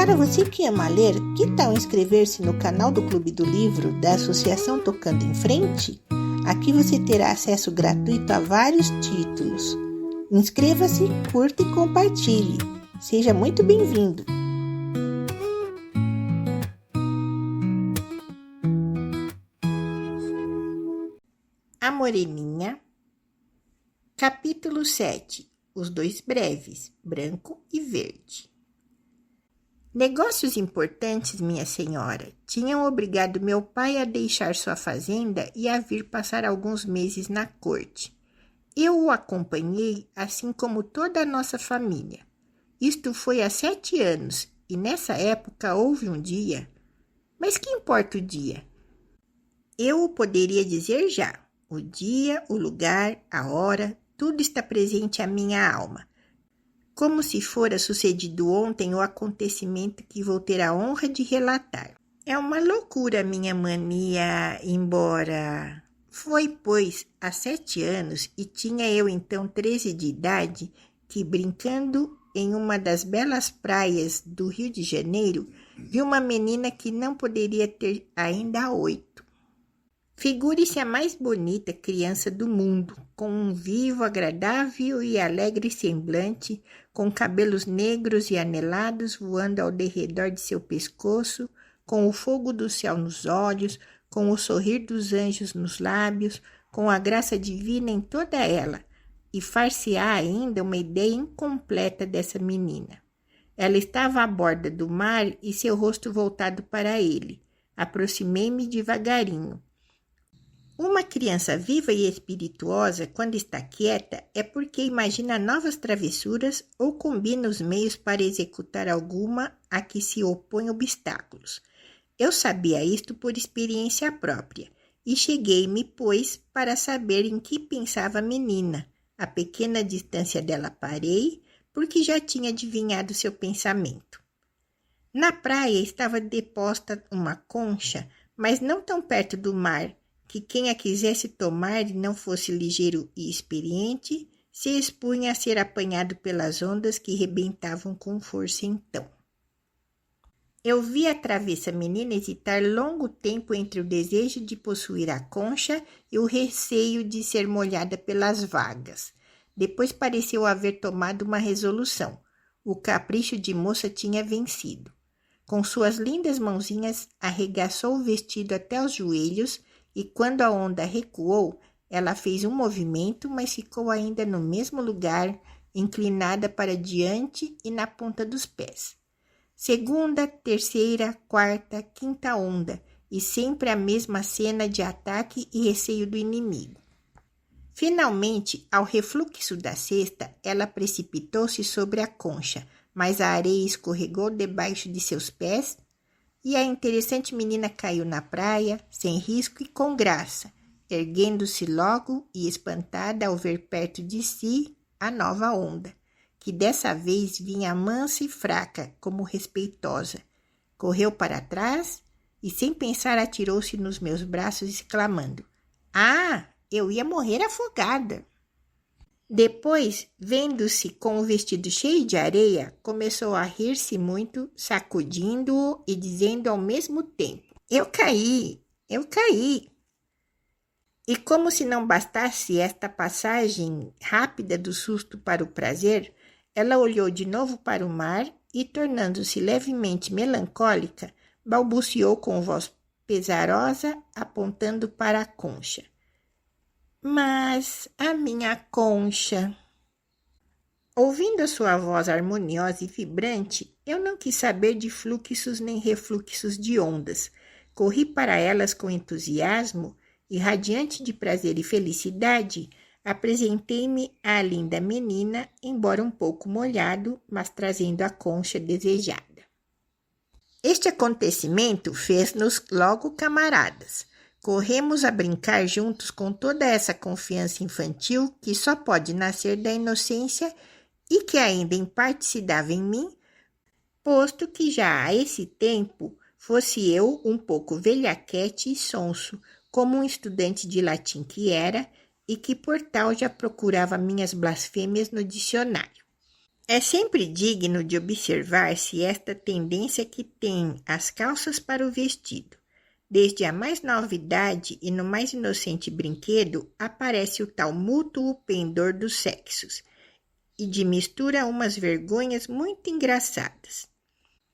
Para você que ama ler, que tal inscrever-se no canal do Clube do Livro da Associação Tocando em Frente? Aqui você terá acesso gratuito a vários títulos. Inscreva-se, curta e compartilhe. Seja muito bem-vindo! A Moreninha. Capítulo 7. Os dois breves, branco e verde. Negócios importantes, minha senhora, tinham obrigado meu pai a deixar sua fazenda e a vir passar alguns meses na corte. Eu o acompanhei, assim como toda a nossa família. Isto foi há 7 anos, e nessa época houve um dia... Mas que importa o dia? Eu o poderia dizer já. O dia, o lugar, a hora, tudo está presente à minha alma. Como se fora sucedido ontem o acontecimento que vou ter a honra de relatar. É uma loucura minha mania, embora... Foi, pois, há 7 anos, e tinha eu então 13 de idade, que brincando em uma das belas praias do Rio de Janeiro, vi uma menina que não poderia ter ainda 8. Figure-se a mais bonita criança do mundo, com um vivo, agradável e alegre semblante, com cabelos negros e anelados voando ao derredor de seu pescoço, com o fogo do céu nos olhos, com o sorrir dos anjos nos lábios, com a graça divina em toda ela, e far-se-á ainda uma ideia incompleta dessa menina. Ela estava à borda do mar e seu rosto voltado para ele. Aproximei-me devagarinho. Uma criança viva e espirituosa, quando está quieta, é porque imagina novas travessuras ou combina os meios para executar alguma a que se opõem obstáculos. Eu sabia isto por experiência própria, e cheguei-me, pois, para saber em que pensava a menina. A pequena distância dela parei, porque já tinha adivinhado seu pensamento. Na praia estava deposta uma concha, mas não tão perto do mar, que quem a quisesse tomar e não fosse ligeiro e experiente, se expunha a ser apanhado pelas ondas que rebentavam com força então. Eu vi a travessa menina hesitar longo tempo entre o desejo de possuir a concha e o receio de ser molhada pelas vagas. Depois pareceu haver tomado uma resolução. O capricho de moça tinha vencido. Com suas lindas mãozinhas arregaçou o vestido até os joelhos e quando a onda recuou, ela fez um movimento, mas ficou ainda no mesmo lugar, inclinada para diante e na ponta dos pés. Segunda, terceira, quarta, quinta onda, e sempre a mesma cena de ataque e receio do inimigo. Finalmente, ao refluxo da sexta, ela precipitou-se sobre a concha, mas a areia escorregou debaixo de seus pés, e a interessante menina caiu na praia, sem risco e com graça, erguendo-se logo e espantada ao ver perto de si a nova onda, que dessa vez vinha mansa e fraca, como respeitosa. Correu para trás e, sem pensar, atirou-se nos meus braços, exclamando: "Ah, eu ia morrer afogada!" Depois, vendo-se com o vestido cheio de areia, começou a rir-se muito, sacudindo-o e dizendo ao mesmo tempo: Eu caí! E como se não bastasse esta passagem rápida do susto para o prazer, ela olhou de novo para o mar e, tornando-se levemente melancólica, balbuciou com voz pesarosa, apontando para a concha: "Mas a minha concha..." Ouvindo a sua voz harmoniosa e vibrante, eu não quis saber de fluxos nem refluxos de ondas. Corri para elas com entusiasmo e, radiante de prazer e felicidade, apresentei-me à linda menina, embora um pouco molhado, mas trazendo a concha desejada. Este acontecimento fez-nos logo camaradas. Corremos a brincar juntos com toda essa confiança infantil que só pode nascer da inocência e que ainda em parte se dava em mim, posto que já a esse tempo fosse eu um pouco velhaquete e sonso, como um estudante de latim que era, e que por tal já procurava minhas blasfêmias no dicionário. É sempre digno de observar-se esta tendência que tem as calças para o vestido. Desde a mais nova idade e no mais inocente brinquedo, aparece o tal mútuo pendor dos sexos, e de mistura umas vergonhas muito engraçadas.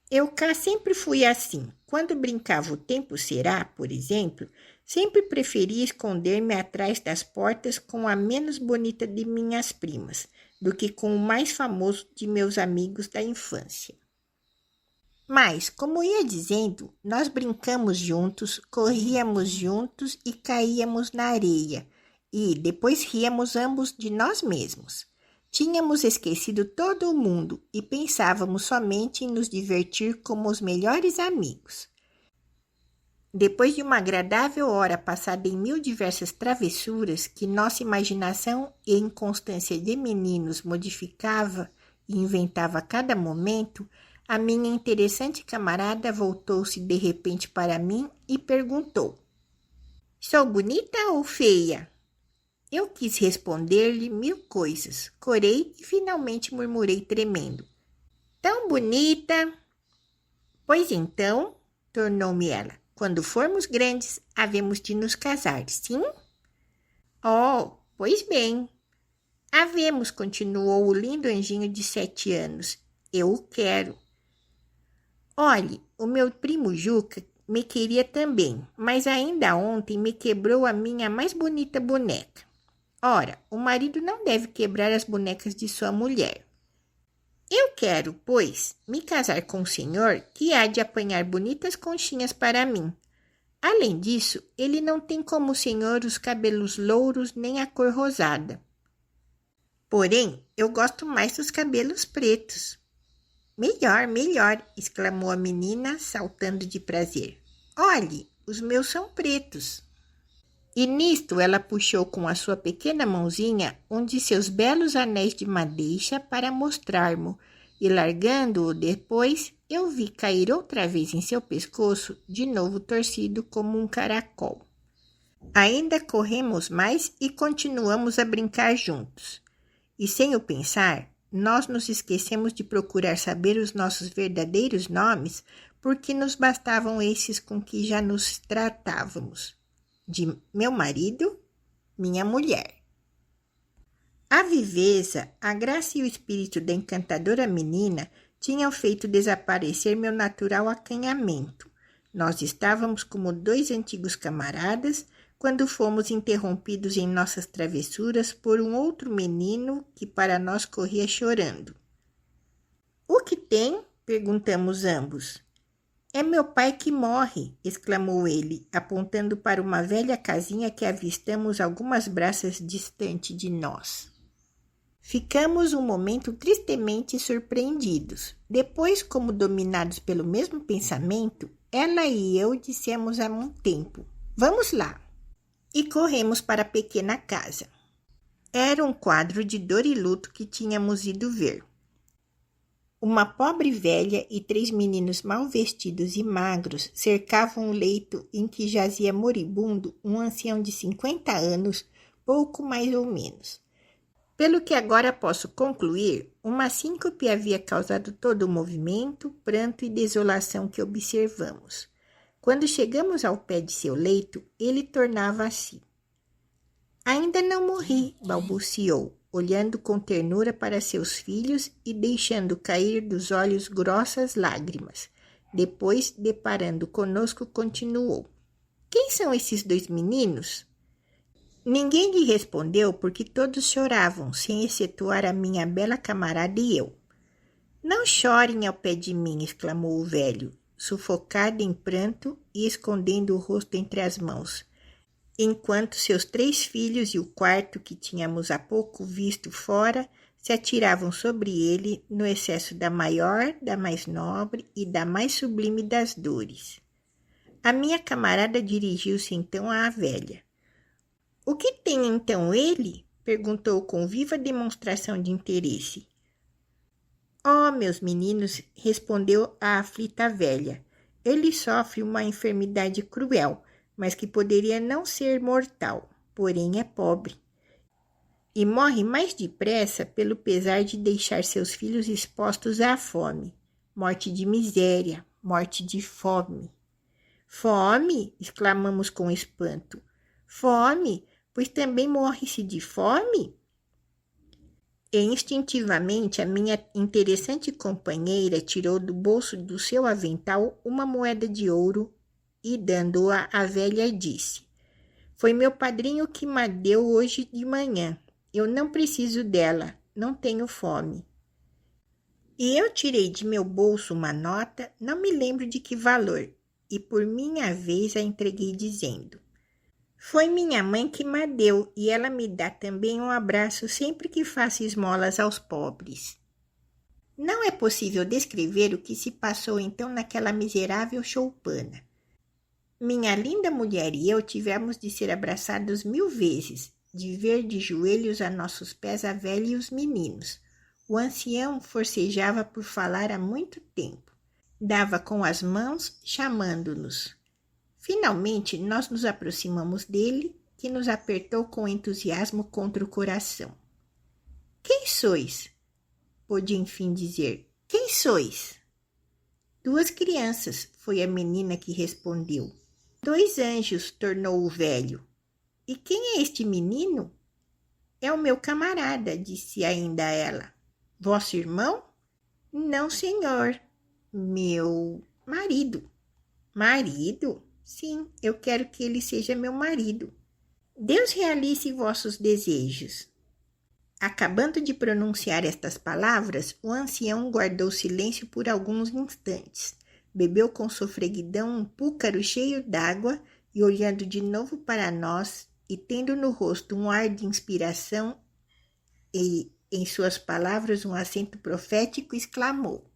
Eu cá sempre fui assim. Quando brincava o tempo será, por exemplo, sempre preferia esconder-me atrás das portas com a menos bonita de minhas primas, do que com o mais famoso de meus amigos da infância. Mas, como ia dizendo, nós brincamos juntos, corríamos juntos e caíamos na areia, e depois ríamos ambos de nós mesmos. Tínhamos esquecido todo o mundo e pensávamos somente em nos divertir como os melhores amigos. Depois de uma agradável hora passada em mil diversas travessuras que nossa imaginação e inconstância de meninos modificava e inventava a cada momento, a minha interessante camarada voltou-se de repente para mim e perguntou: "Sou bonita ou feia?" Eu quis responder-lhe 1000 coisas, corei e finalmente murmurei tremendo: "Tão bonita!" "Pois então", tornou-me ela, "quando formos grandes, havemos de nos casar, sim?" "Oh, pois bem." "Havemos", continuou o lindo anjinho de 7 anos. "Eu o quero." "Olhe, o meu primo Juca me queria também, mas ainda ontem me quebrou a minha mais bonita boneca." Ora, o marido não deve quebrar as bonecas de sua mulher. "Eu quero, pois, me casar com o senhor que há de apanhar bonitas conchinhas para mim. Além disso, ele não tem como o senhor os cabelos louros nem a cor rosada. Porém, eu gosto mais dos cabelos pretos." "Melhor, melhor", exclamou a menina, saltando de prazer. "Olhe, os meus são pretos." E nisto ela puxou com a sua pequena mãozinha um de seus belos anéis de madeixa para mostrar-mo, e largando-o depois, eu vi cair outra vez em seu pescoço, de novo torcido como um caracol. Ainda corremos mais e continuamos a brincar juntos. E sem o pensar, nós nos esquecemos de procurar saber os nossos verdadeiros nomes, porque nos bastavam esses com que já nos tratávamos: de meu marido, minha mulher. A viveza, a graça e o espírito da encantadora menina tinham feito desaparecer meu natural acanhamento. Nós estávamos como 2 antigos camaradas, quando fomos interrompidos em nossas travessuras por um outro menino que para nós corria chorando. "O que tem?" perguntamos ambos. "É meu pai que morre", exclamou ele, apontando para uma velha casinha que avistamos algumas braças distante de nós. Ficamos um momento tristemente surpreendidos. Depois, como dominados pelo mesmo pensamento, ela e eu dissemos a um tempo: "Vamos lá!" E corremos para a pequena casa. Era um quadro de dor e luto que tínhamos ido ver. Uma pobre velha e 3 meninos mal vestidos e magros cercavam o leito em que jazia moribundo um ancião de 50 anos, pouco mais ou menos. Pelo que agora posso concluir, uma síncope havia causado todo o movimento, pranto e desolação que observamos. Quando chegamos ao pé de seu leito, ele tornava a si. "Ainda não morri", balbuciou, olhando com ternura para seus filhos e deixando cair dos olhos grossas lágrimas. Depois, deparando conosco, continuou: "Quem são esses 2 meninos?" Ninguém lhe respondeu porque todos choravam, sem excetuar a minha bela camarada e eu. "Não chorem ao pé de mim", exclamou o velho, sufocado em pranto e escondendo o rosto entre as mãos, enquanto seus 3 filhos e o quarto que tínhamos há pouco visto fora se atiravam sobre ele no excesso da maior, da mais nobre e da mais sublime das dores. A minha camarada dirigiu-se então à velha. "O que tem então ele?" perguntou com viva demonstração de interesse. "Oh, meus meninos", respondeu a aflita velha, "ele sofre uma enfermidade cruel, mas que poderia não ser mortal, porém é pobre. e morre mais depressa pelo pesar de deixar seus filhos expostos à fome. Morte de miséria, morte de fome. Fome? Exclamamos com espanto. Fome? Pois também morre-se de fome? E instintivamente a minha interessante companheira tirou do bolso do seu avental uma moeda de ouro e, dando-a à velha, disse: foi meu padrinho que me deu hoje de manhã. Eu não preciso dela, não tenho fome. E eu tirei de meu bolso uma nota, não me lembro de que valor, e por minha vez a entreguei dizendo: foi minha mãe que me deu e ela me dá também um abraço sempre que faço esmolas aos pobres. Não é possível descrever o que se passou então naquela miserável choupana. Minha linda mulher e eu tivemos de ser abraçados 1000 vezes, de ver de joelhos a nossos pés a velha e os meninos. O ancião forcejava por falar há muito tempo. Dava com as mãos, chamando-nos. Finalmente, nós nos aproximamos dele, que nos apertou com entusiasmo contra o coração. Quem sois? Pôde enfim dizer. Quem sois? 2 crianças, foi a menina que respondeu. 2 anjos, tornou o velho. E quem é este menino? É o meu camarada, disse ainda ela. Vosso irmão? Não, senhor. Meu marido. Marido? Sim, eu quero que ele seja meu marido. Deus realize vossos desejos. Acabando de pronunciar estas palavras, o ancião guardou silêncio por alguns instantes. Bebeu com sofreguidão um púcaro cheio d'água e, olhando de novo para nós e tendo no rosto um ar de inspiração e em suas palavras um acento profético, exclamou: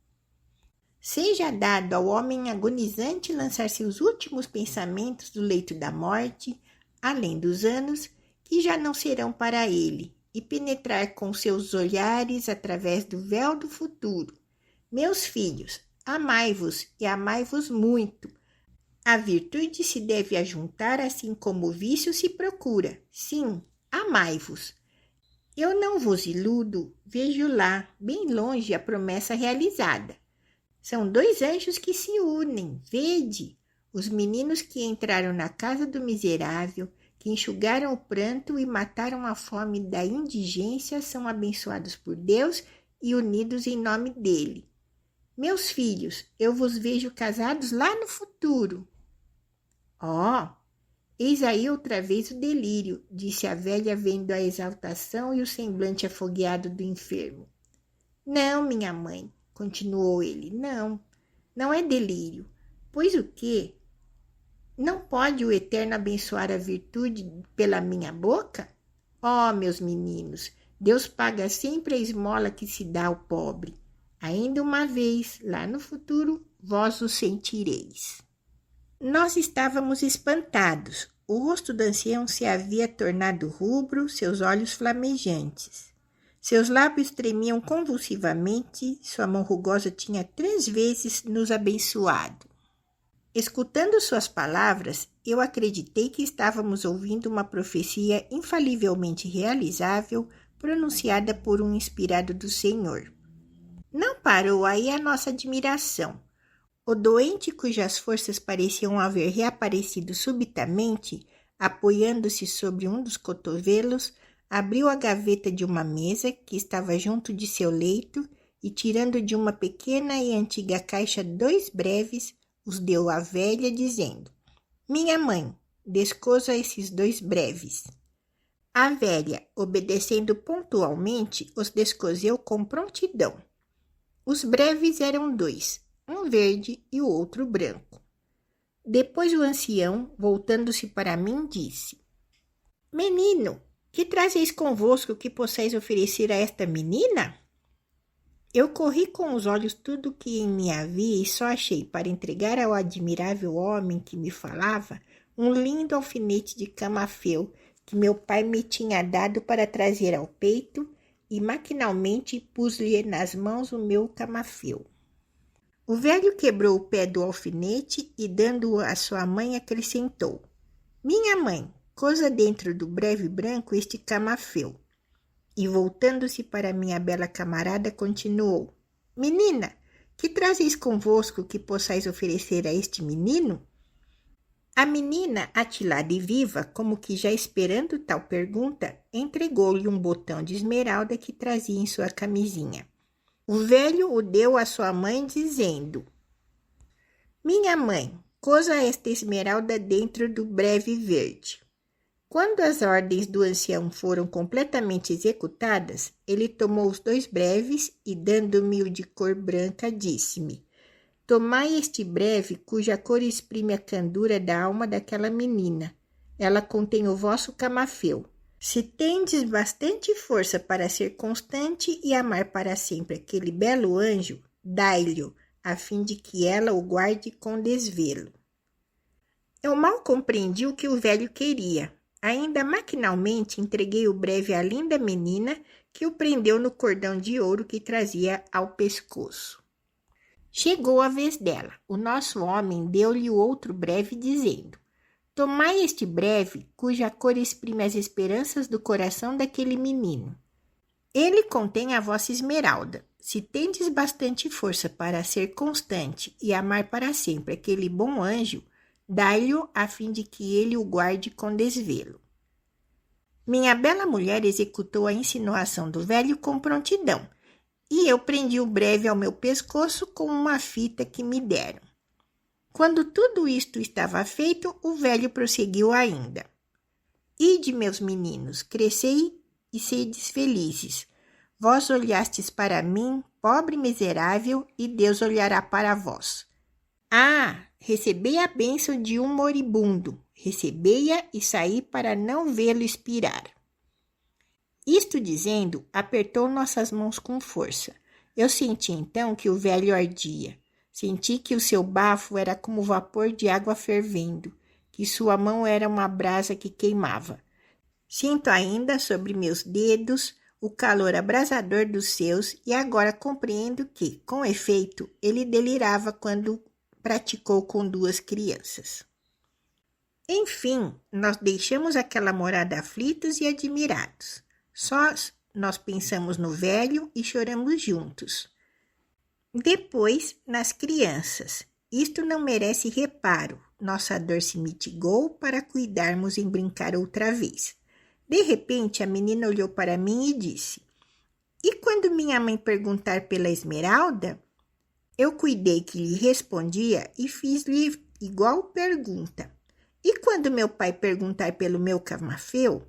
seja dado ao homem agonizante lançar seus últimos pensamentos do leito da morte, além dos anos, que já não serão para ele, e penetrar com seus olhares através do véu do futuro. Meus filhos, amai-vos e amai-vos muito. A virtude se deve ajuntar assim como o vício se procura. Sim, amai-vos. Eu não vos iludo, vejo lá, bem longe, a promessa realizada. São 2 anjos que se unem, vede, os meninos que entraram na casa do miserável, que enxugaram o pranto e mataram a fome da indigência, são abençoados por Deus e unidos em nome dele. Meus filhos, eu vos vejo casados lá no futuro. Eis aí outra vez o delírio, disse a velha vendo a exaltação e o semblante afogueado do enfermo. Não, minha mãe, continuou ele, não é delírio. Pois o quê? Não pode o Eterno abençoar a virtude pela minha boca? Meus meninos, Deus paga sempre a esmola que se dá ao pobre. Ainda uma vez, lá no futuro, vós o sentireis. Nós estávamos espantados. O rosto do ancião se havia tornado rubro, seus olhos flamejantes. Seus lábios tremiam convulsivamente, sua mão rugosa tinha 3 vezes nos abençoado. Escutando suas palavras, eu acreditei que estávamos ouvindo uma profecia infalivelmente realizável, pronunciada por um inspirado do Senhor. Não parou aí a nossa admiração. O doente, cujas forças pareciam haver reaparecido subitamente, apoiando-se sobre um dos cotovelos, abriu a gaveta de uma mesa que estava junto de seu leito e, tirando de uma pequena e antiga caixa 2 breves, os deu à velha, dizendo: minha mãe, descosa esses 2 breves. A velha, obedecendo pontualmente, os descoseu com prontidão. Os breves eram 2, um verde e o outro branco. Depois o ancião, voltando-se para mim, disse: menino, que trazeis convosco que possais oferecer a esta menina? Eu corri com os olhos tudo o que em mim havia e só achei, para entregar ao admirável homem que me falava, um lindo alfinete de camafeu que meu pai me tinha dado para trazer ao peito, e maquinalmente pus-lhe nas mãos o meu camafeu. O velho quebrou o pé do alfinete e, dando-o à sua mãe, acrescentou: minha mãe, cosa dentro do breve branco este camafeu. E voltando-se para minha bela camarada, continuou: Menina, que trazes convosco que possais oferecer a este menino? A menina, atilada e viva, como que já esperando tal pergunta, entregou-lhe um botão de esmeralda que trazia em sua camisinha. O velho o deu à sua mãe, dizendo: Minha mãe, coza esta esmeralda dentro do breve verde. Quando as ordens do ancião foram completamente executadas, ele tomou os 2 breves e, dando-me o de cor branca, disse-me: Tomai este breve, cuja cor exprime a candura da alma daquela menina. Ela contém o vosso camafeu. Se tendes bastante força para ser constante e amar para sempre aquele belo anjo, dai-lhe-o, a fim de que ela o guarde com desvelo. Eu mal compreendi o que o velho queria. Ainda maquinalmente entreguei o breve à linda menina, que o prendeu no cordão de ouro que trazia ao pescoço. Chegou a vez dela. O nosso homem deu-lhe o outro breve, dizendo: Tomai este breve, cuja cor exprime as esperanças do coração daquele menino. Ele contém a vossa esmeralda. Se tendes bastante força para ser constante e amar para sempre aquele bom anjo, dai-lhe-o a fim de que ele o guarde com desvelo. Minha bela mulher executou a insinuação do velho com prontidão, e eu prendi o breve ao meu pescoço com uma fita que me deram. Quando tudo isto estava feito, o velho prosseguiu ainda: Ide, meus meninos, crescei e sedes felizes. Vós olhastes para mim, pobre miserável, e Deus olhará para vós. Ah, recebei a bênção de um moribundo, recebei-a e saí para não vê-lo expirar. Isto dizendo, apertou nossas mãos com força. Eu senti então que o velho ardia. Senti que o seu bafo era como vapor de água fervendo, que sua mão era uma brasa que queimava. Sinto ainda sobre meus dedos o calor abrasador dos seus e agora compreendo que, com efeito, ele delirava quando praticou com 2 crianças. Enfim, nós deixamos aquela morada aflitos e admirados. Só nós pensamos no velho e choramos juntos. Depois, nas crianças. Isto não merece reparo. Nossa dor se mitigou para cuidarmos em brincar outra vez. De repente, a menina olhou para mim e disse: E quando minha mãe perguntar pela esmeralda? Eu cuidei que lhe respondia e fiz-lhe igual pergunta. E quando meu pai perguntar pelo meu camafeu?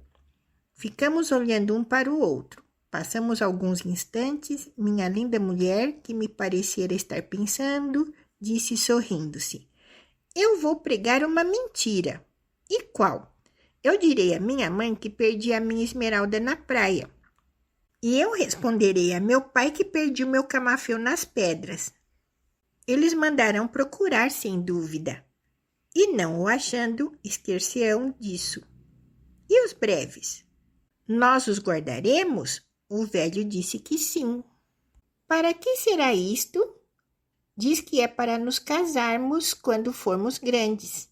Ficamos olhando um para o outro. Passamos alguns instantes. Minha linda mulher, que me parecera estar pensando, disse sorrindo-se: Eu vou pregar uma mentira. E qual? Eu direi à minha mãe que perdi a minha esmeralda na praia. E eu responderei a meu pai que perdi o meu camafeu nas pedras. Eles mandarão procurar, sem dúvida. E não o achando, esquecer-se-ão disso. E os breves? Nós os guardaremos? O velho disse que sim. Para que será isto? Diz que é para nos casarmos quando formos grandes.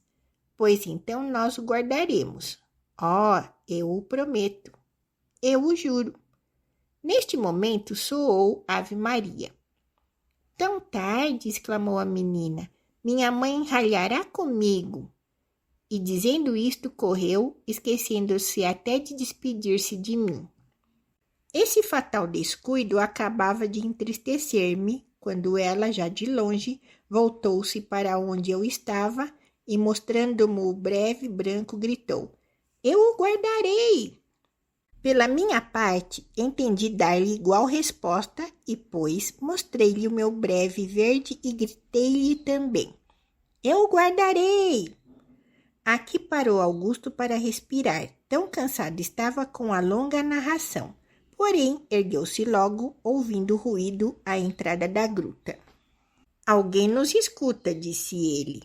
Pois então nós o guardaremos. Eu o prometo. Eu o juro. Neste momento soou Ave Maria. Tão tarde, exclamou a menina, minha mãe ralhará comigo. E dizendo isto correu, esquecendo-se até de despedir-se de mim. Esse fatal descuido acabava de entristecer-me, quando ela, já de longe, voltou-se para onde eu estava e, mostrando-me o breve branco, gritou: Eu o guardarei! Pela minha parte, entendi dar-lhe igual resposta e, pois, mostrei-lhe o meu breve verde e gritei-lhe também: Eu o guardarei! Aqui parou Augusto para respirar, tão cansado estava com a longa narração. Porém, ergueu-se logo, ouvindo ruído à entrada da gruta. Alguém nos escuta, disse ele.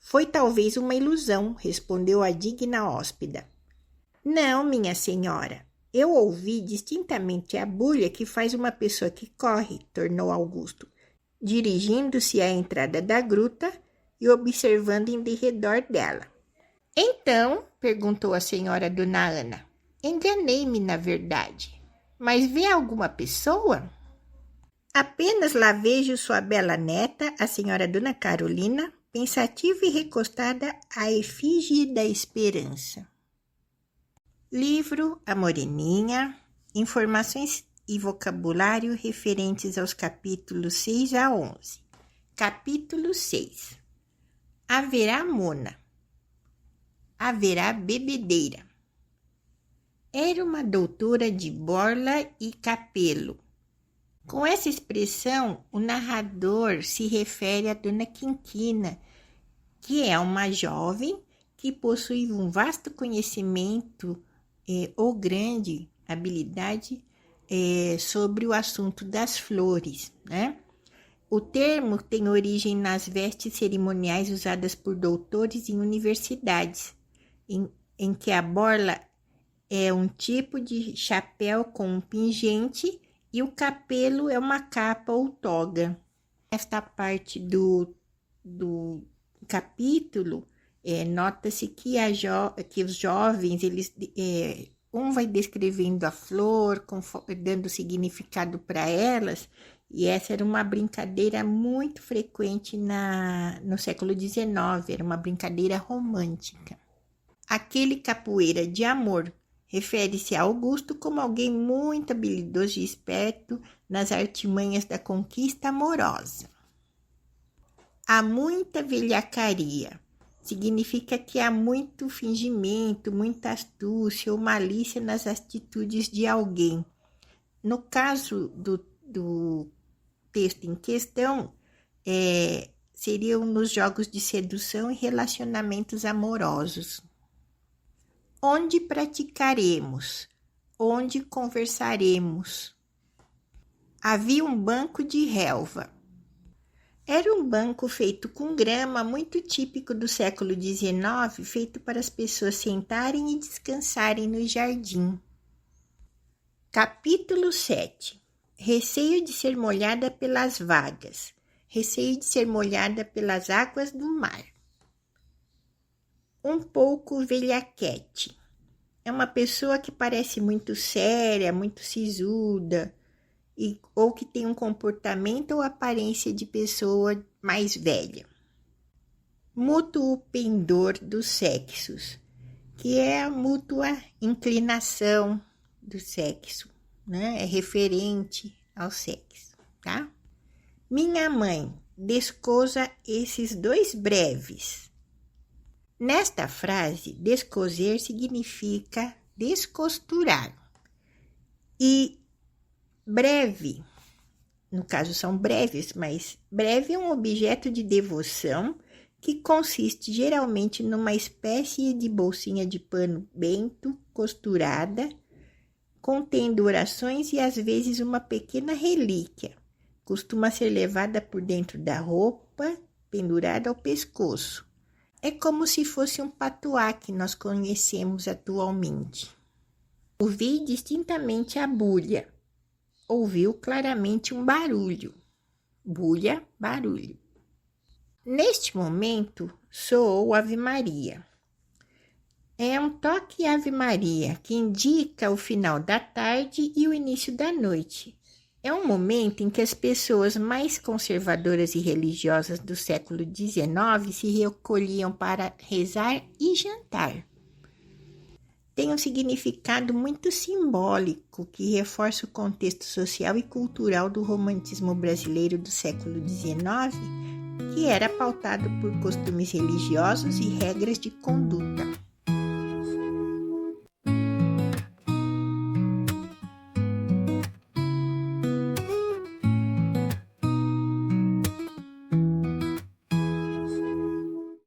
Foi talvez uma ilusão, respondeu a digna hóspeda. Não, minha senhora, eu ouvi distintamente a bulha que faz uma pessoa que corre, tornou Augusto, dirigindo-se à entrada da gruta e observando em derredor dela. Então, perguntou a senhora Dona Ana, enganei-me na verdade. Mas vê alguma pessoa? Apenas lá vejo sua bela neta, a senhora Dona Carolina, pensativa e recostada à efígie da esperança. Livro A Moreninha, informações e vocabulário referentes aos capítulos 6 a 11. Capítulo 6. Haverá mona. Haverá bebedeira. Era uma doutora de borla e capelo. Com essa expressão, o narrador se refere a Dona Quinquina, que é uma jovem que possui um vasto conhecimento ou grande habilidade sobre o assunto das flores, né? O termo tem origem nas vestes cerimoniais usadas por doutores em universidades, em que a borla é um tipo de chapéu com um pingente e o capelo é uma capa ou toga. Esta parte do capítulo, nota-se que, que os jovens, eles, um vai descrevendo a flor, dando significado para elas, e essa era uma brincadeira muito frequente no século XIX, era uma brincadeira romântica. Aquele capoeira de amor refere-se a Augusto como alguém muito habilidoso e esperto nas artimanhas da conquista amorosa. Há muita velhacaria. Significa que há muito fingimento, muita astúcia ou malícia nas atitudes de alguém. No caso do texto em questão, seriam nos jogos de sedução e relacionamentos amorosos. Onde praticaremos? Onde conversaremos? Havia um banco de relva. Era um banco feito com grama, muito típico do século XIX, feito para as pessoas sentarem e descansarem no jardim. Capítulo 7. Receio de ser molhada pelas vagas. Receio de ser molhada pelas águas do mar. Um pouco velhaquete. É uma pessoa que parece muito séria, muito sisuda, ou que tem um comportamento ou aparência de pessoa mais velha. Mútuo pendor dos sexos, que é a mútua inclinação do sexo, né? É referente ao sexo, tá? Minha mãe, descosa esses dois breves. Nesta frase, descoser significa descosturar. E breve, no caso são breves, mas breve é um objeto de devoção que consiste geralmente numa espécie de bolsinha de pano bento, costurada, contendo orações e às vezes uma pequena relíquia. Costuma ser levada por dentro da roupa, pendurada ao pescoço. É como se fosse um patuá que nós conhecemos atualmente. Ouvi distintamente a bulha. Ouviu claramente um barulho. Bulha, barulho. Neste momento, soou Ave Maria. É um toque Ave Maria que indica o final da tarde e o início da noite. É um momento em que as pessoas mais conservadoras e religiosas do século XIX se recolhiam para rezar e jantar. Tem um significado muito simbólico que reforça o contexto social e cultural do romantismo brasileiro do século XIX, que era pautado por costumes religiosos e regras de conduta.